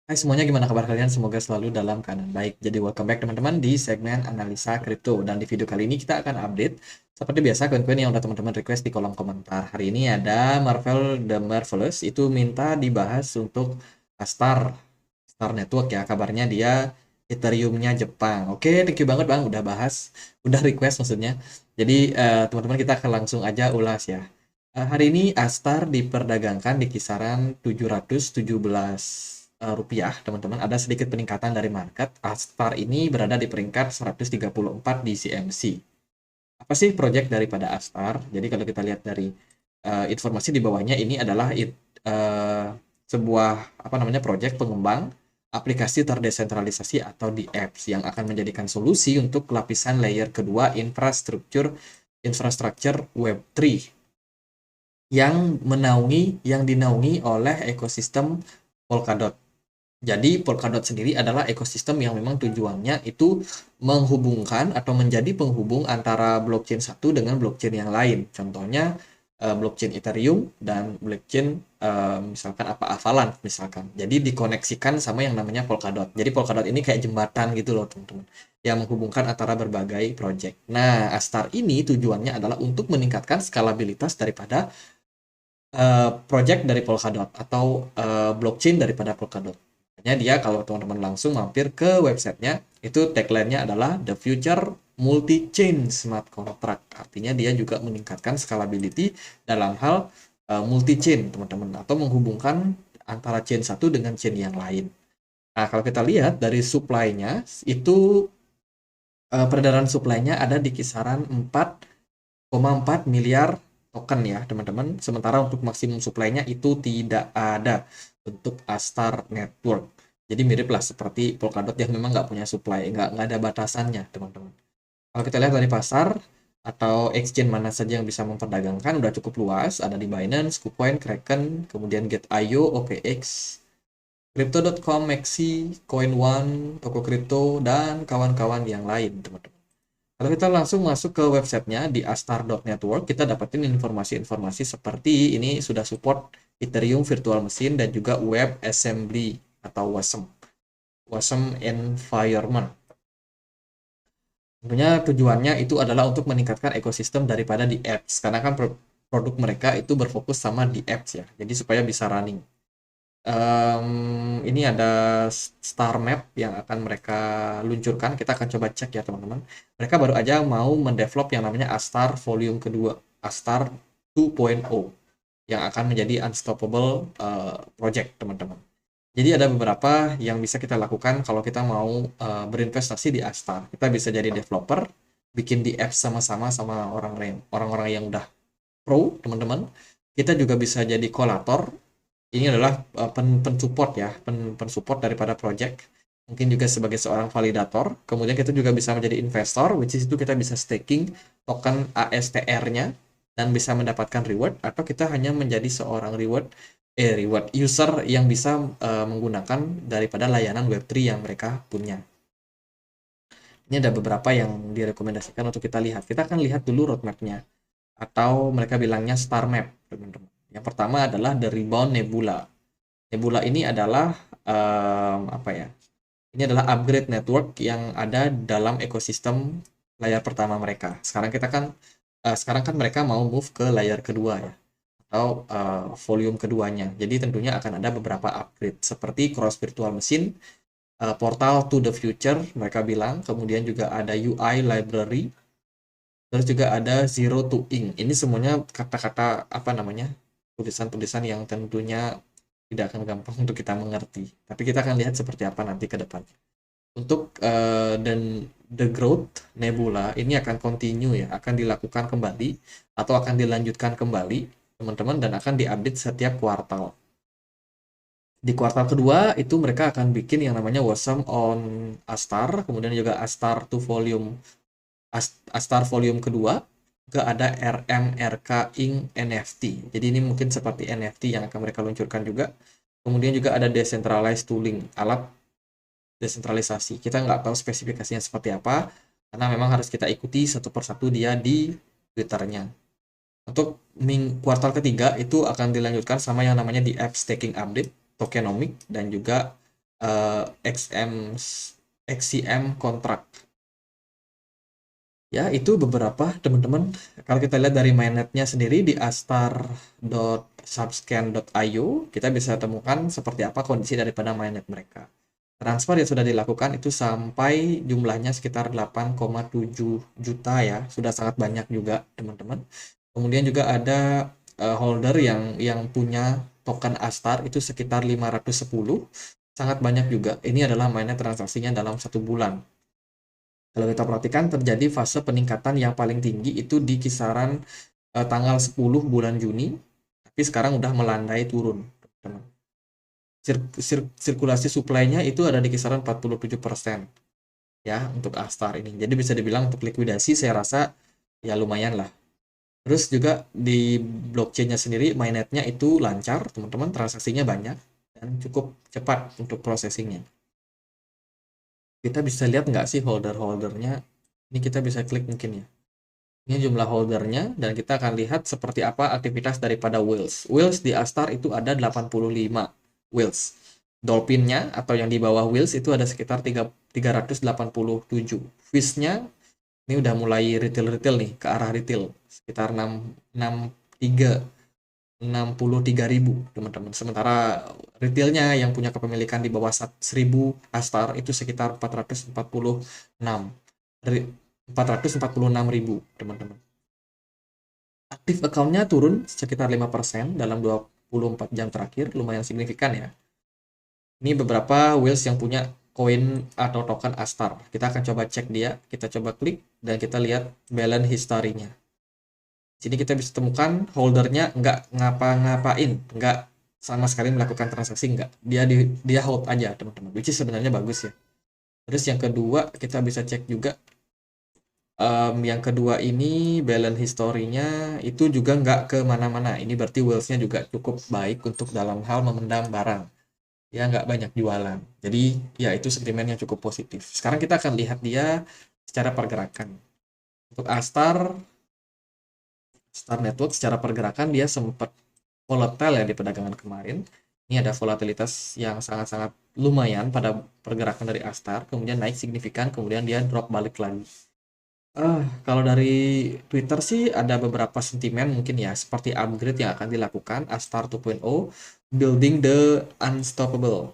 Hai semuanya, gimana kabar kalian? Semoga selalu dalam keadaan baik. Jadi welcome back teman-teman di segmen analisa kripto. Dan di video kali ini kita akan update seperti biasa koin-koin yang udah teman-teman request di kolom komentar. Hari ini ada Marvel The Marvelous, itu minta dibahas untuk Star Star Network ya. Kabarnya dia Ethereum-nya Jepang. Oke, thank you banget Bang udah bahas, udah request maksudnya. Jadi teman-teman kita akan langsung aja ulas ya. Hari ini Astar diperdagangkan di kisaran 717 rupiah, teman-teman. Ada sedikit peningkatan dari market. Astar ini berada di peringkat 134 di CMC. Apa sih project daripada Astar? Jadi kalau kita lihat dari informasi di bawahnya, ini adalah sebuah apa namanya project pengembang aplikasi terdesentralisasi atau di apps yang akan menjadikan solusi untuk lapisan layer kedua infrastruktur Web3 yang dinaungi oleh ekosistem Polkadot. Jadi Polkadot sendiri adalah ekosistem yang memang tujuannya itu menghubungkan atau menjadi penghubung antara blockchain satu dengan blockchain yang lain. Contohnya blockchain Ethereum dan blockchain misalkan apa Avalanche misalkan. Jadi dikoneksikan sama yang namanya Polkadot. Jadi Polkadot ini kayak jembatan gitu loh teman-teman, yang menghubungkan antara berbagai project. Nah, Astar ini tujuannya adalah untuk meningkatkan skalabilitas daripada project dari Polkadot atau blockchain daripada Polkadot. Hanya dia kalau teman-teman langsung mampir ke websitenya, itu tagline-nya adalah The Future Multi-Chain Smart Contract. Artinya dia juga meningkatkan scalability dalam hal multi-chain, teman-teman, atau menghubungkan antara chain satu dengan chain yang lain. Nah, kalau kita lihat dari supply-nya, itu peredaran supply-nya ada di kisaran 4,4 miliar token ya teman-teman. Sementara untuk maksimum supply-nya itu tidak ada untuk Astar Network. Jadi mirip lah seperti Polkadot yang memang nggak punya supply, nggak ada batasannya teman-teman. Kalau kita lihat dari pasar atau exchange mana saja yang bisa memperdagangkan udah cukup luas. Ada di Binance, KuCoin, Kraken, kemudian Get.io, OKX, Crypto.com, Maxi, Coin One, Toko Crypto, dan kawan-kawan yang lain teman-teman. Kalau kita langsung masuk ke websitenya di astar.network, kita dapetin informasi-informasi seperti ini sudah support Ethereum Virtual Machine dan juga Web Assembly atau WASM. WASM Environment. Tentunya tujuannya itu adalah untuk meningkatkan ekosistem daripada di apps. Karena kan produk mereka itu berfokus sama di apps ya. Jadi supaya bisa running. Ini ada star map yang akan mereka luncurkan. Kita akan coba cek ya teman-teman. Mereka baru aja mau mendevelop yang namanya Astar Volume kedua, Astar 2.0, yang akan menjadi unstoppable project teman-teman. Jadi ada beberapa yang bisa kita lakukan kalau kita mau berinvestasi di Astar. Kita bisa jadi developer, bikin di apps sama-sama sama orang-orang yang udah pro teman-teman. Kita juga bisa jadi kolator. Ini adalah pensupport ya, pensupport daripada project. Mungkin juga sebagai seorang validator. Kemudian kita juga bisa menjadi investor, which is itu kita bisa staking token ASTR-nya dan bisa mendapatkan reward, atau kita hanya menjadi seorang reward user yang bisa menggunakan daripada layanan Web3 yang mereka punya. Ini ada beberapa yang direkomendasikan untuk kita lihat. Kita akan lihat dulu roadmap-nya, atau mereka bilangnya star map, teman-teman. Yang pertama adalah The Rebound Nebula. Nebula ini adalah apa ya? Ini adalah upgrade network yang ada dalam ekosistem layar pertama mereka. Sekarang kan mereka mau move ke layar kedua ya, atau volume keduanya. Jadi tentunya akan ada beberapa upgrade seperti cross virtual machine, portal to the future mereka bilang, kemudian juga ada UI library, terus juga ada zero to ink. Ini semuanya kata-kata apa namanya? Tulisan-tulisan yang tentunya tidak akan gampang untuk kita mengerti. Tapi kita akan lihat seperti apa nanti ke depannya. Untuk dan The Growth Nebula ini akan continue ya, akan dilakukan kembali atau akan dilanjutkan kembali teman-teman, dan akan diupdate setiap kuartal. Di kuartal kedua itu mereka akan bikin yang namanya Wasm on Astar, kemudian juga Astar to Volume Astar Volume kedua, juga ada RMRK Inc. NFT. Jadi ini mungkin seperti NFT yang akan mereka luncurkan juga. Kemudian juga ada Decentralized Tooling, alat desentralisasi. Kita nggak tahu spesifikasinya seperti apa, karena memang harus kita ikuti satu persatu dia di Twitternya. Untuk kuartal ketiga itu akan dilanjutkan sama yang namanya di App Staking Update, Tokenomic, dan juga XCM kontrak. Ya, itu beberapa teman-teman. Kalau kita lihat dari mainnetnya sendiri di astar.subscan.io, kita bisa temukan seperti apa kondisi daripada mainnet mereka. Transfer yang sudah dilakukan itu sampai jumlahnya sekitar 8,7 juta ya, sudah sangat banyak juga teman-teman. Kemudian juga ada holder yang punya token Astar itu sekitar 510, sangat banyak juga. Ini adalah mainnet transaksinya dalam 1 bulan. Kalau kita perhatikan terjadi fase peningkatan yang paling tinggi itu di kisaran tanggal 10 bulan Juni, tapi sekarang udah melandai turun, teman. Sirkulasi supply-nya itu ada di kisaran 47% ya untuk Astar ini. Jadi bisa dibilang untuk likuidasi saya rasa ya lumayan lah. Terus juga di blockchain-nya sendiri mainnetnya itu lancar, teman-teman, transaksinya banyak dan cukup cepat untuk processing-nya. Kita bisa lihat nggak sih holder-holdernya? Ini kita bisa klik mungkin ya. Ini jumlah holdernya dan kita akan lihat seperti apa aktivitas daripada whales. Whales di Astar itu ada 85 whales. Dolphinnya atau yang di bawah whales itu ada sekitar 387. Fish-nya ini udah mulai retail-retail nih, ke arah retail. Sekitar 63 ribu, teman-teman. Sementara retailnya yang punya kepemilikan di bawah 1000 Astar itu sekitar 446 ribu, teman-teman. Aktif account-nya turun sekitar 5% dalam 24 jam terakhir, lumayan signifikan ya. Ini beberapa whales yang punya koin atau token Astar. Kita akan coba cek dia, kita coba klik, dan kita lihat balance history-nya. Sini kita bisa temukan holdernya nggak ngapa-ngapain, nggak sama sekali melakukan transaksi, nggak. Dia hold aja, teman-teman. Which is sebenarnya bagus ya. Terus yang kedua, kita bisa cek juga yang kedua ini balance history-nya itu juga nggak kemana-mana. Ini berarti whales-nya juga cukup baik untuk dalam hal memendam barang. Ya nggak banyak jualan. Jadi ya itu sentimen yang cukup positif. Sekarang kita akan lihat dia secara pergerakan. Untuk Star Network secara pergerakan dia sempat volatile ya di perdagangan kemarin. Ini ada volatilitas yang sangat-sangat lumayan pada pergerakan dari Astar, kemudian naik signifikan, kemudian dia drop balik lagi. Kalau dari Twitter sih ada beberapa sentimen mungkin ya, seperti upgrade yang akan dilakukan Astar 2.0, building the unstoppable.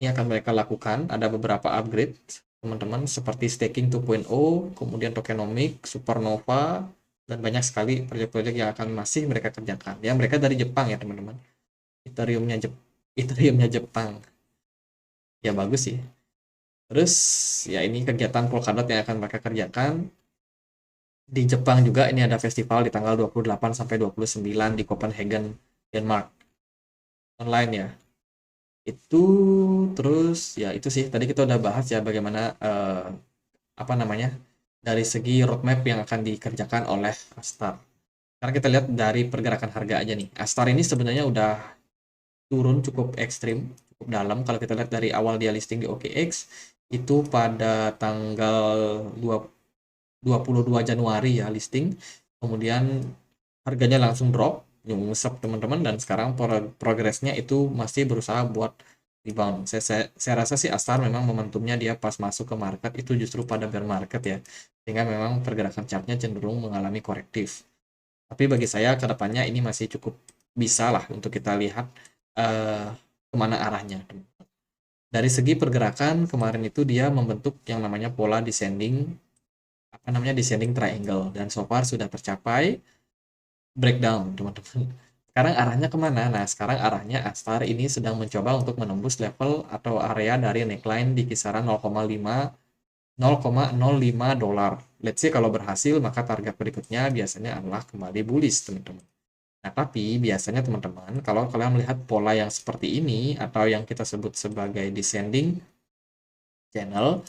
Ini akan mereka lakukan, ada beberapa upgrade, teman-teman, seperti staking 2.0, kemudian tokenomic, supernova, dan banyak sekali proyek-proyek yang akan masih mereka kerjakan. Ya, mereka dari Jepang ya, teman-teman. Ethereumnya Jepang. Ya, bagus sih. Terus, ya ini kegiatan Polkadot yang akan mereka kerjakan. Di Jepang juga ini ada festival di tanggal 28 sampai 29 di Copenhagen, Denmark. Online ya. Itu terus ya itu sih tadi kita udah bahas ya bagaimana apa namanya dari segi roadmap yang akan dikerjakan oleh Astar. Karena kita lihat dari pergerakan harga aja nih. Astar ini sebenarnya udah turun cukup ekstrim, cukup dalam. Kalau kita lihat dari awal dia listing di OKX itu pada tanggal 22 Januari ya listing. Kemudian harganya langsung drop, nyungsep teman-teman, dan sekarang progresnya itu masih berusaha buat rebound. Saya rasa sih Astar memang momentumnya dia pas masuk ke market itu justru pada bear market ya, sehingga memang pergerakan chartnya cenderung mengalami korektif. Tapi bagi saya ke depannya ini masih cukup bisa lah untuk kita lihat kemana arahnya. Dari segi pergerakan kemarin itu dia membentuk yang namanya pola descending, apa namanya, descending triangle, dan so far sudah tercapai breakdown, teman-teman. Sekarang arahnya kemana? Nah, sekarang arahnya Astar ini sedang mencoba untuk menembus level atau area dari neckline di kisaran 0,05 dolar. Let's say kalau berhasil, maka target berikutnya biasanya adalah kembali bullish, teman-teman. Nah, tapi biasanya teman-teman, kalau kalian melihat pola yang seperti ini, atau yang kita sebut sebagai descending channel,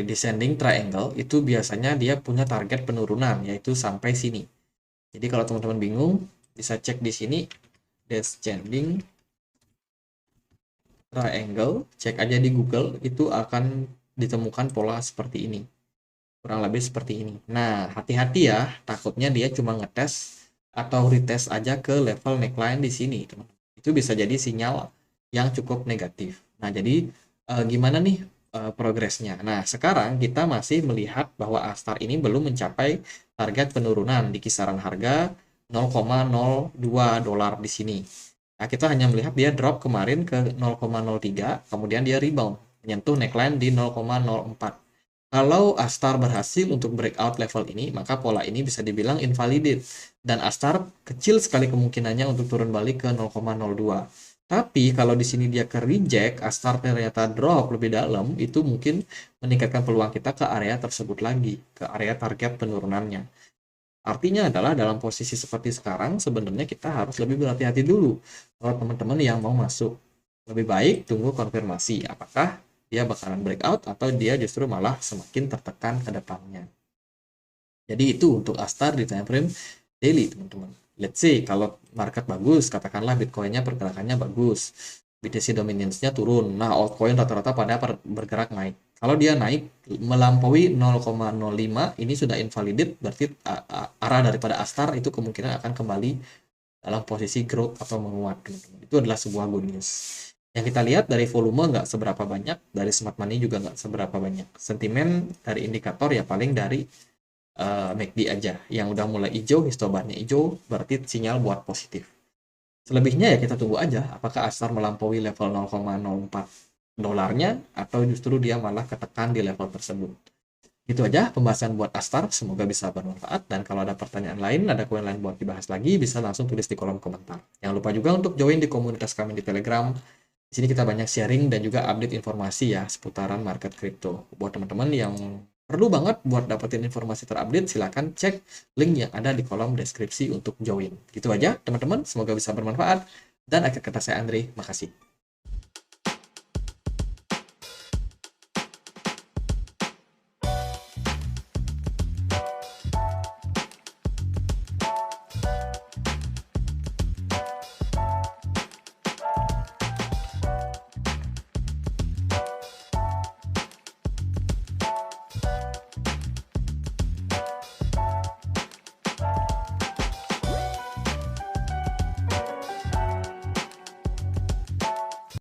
descending triangle, itu biasanya dia punya target penurunan, yaitu sampai sini. Jadi kalau teman-teman bingung, bisa cek di sini descending triangle, cek aja di Google, itu akan ditemukan pola seperti ini. Kurang lebih seperti ini. Nah, hati-hati ya, takutnya dia cuma ngetes atau retest aja ke level neckline di sini, teman-teman. Itu bisa jadi sinyal yang cukup negatif. Nah, jadi gimana nih progresnya? Nah, sekarang kita masih melihat bahwa Astar ini belum mencapai target penurunan di kisaran harga 0,02 dolar di sini. Nah, kita hanya melihat dia drop kemarin ke 0,03, kemudian dia rebound, menyentuh neckline di 0,04. Kalau Astar berhasil untuk breakout level ini, maka pola ini bisa dibilang invalidate. Dan Astar kecil sekali kemungkinannya untuk turun balik ke 0,02. Tapi kalau di sini dia ke reject, Astar ternyata drop lebih dalam, itu mungkin meningkatkan peluang kita ke area tersebut lagi, ke area target penurunannya. Artinya adalah dalam posisi seperti sekarang, sebenarnya kita harus lebih berhati-hati dulu. Kalau teman-teman yang mau masuk, lebih baik tunggu konfirmasi apakah dia bakalan breakout atau dia justru malah semakin tertekan ke depannya. Jadi itu untuk Astar di time frame daily, teman-teman. Let's say kalau market bagus, katakanlah Bitcoin-nya pergerakannya bagus, BTC dominance-nya turun. Nah, altcoin rata-rata pada bergerak naik. Kalau dia naik melampaui 0,05, ini sudah invalidate, berarti arah daripada Astar itu kemungkinan akan kembali dalam posisi growth atau menguat, teman-teman. Itu adalah sebuah good news. Yang kita lihat dari volume nggak seberapa banyak, dari smart money juga nggak seberapa banyak. Sentimen dari indikator ya paling dari MACD aja. Yang udah mulai hijau, histobarnya hijau, berarti sinyal buat positif. Selebihnya ya kita tunggu aja, apakah Astar melampaui level 0,04 dolarnya, atau justru dia malah ketekan di level tersebut. Itu aja pembahasan buat Astar, semoga bisa bermanfaat. Dan kalau ada pertanyaan lain, ada koin lain buat dibahas lagi, bisa langsung tulis di kolom komentar. Jangan lupa juga untuk join di komunitas kami di Telegram. Di sini kita banyak sharing dan juga update informasi ya seputaran market crypto. Buat teman-teman yang perlu banget buat dapetin informasi terupdate, silahkan cek link yang ada di kolom deskripsi untuk join. Gitu aja teman-teman, semoga bisa bermanfaat. Dan akhir kata saya Andre, makasih.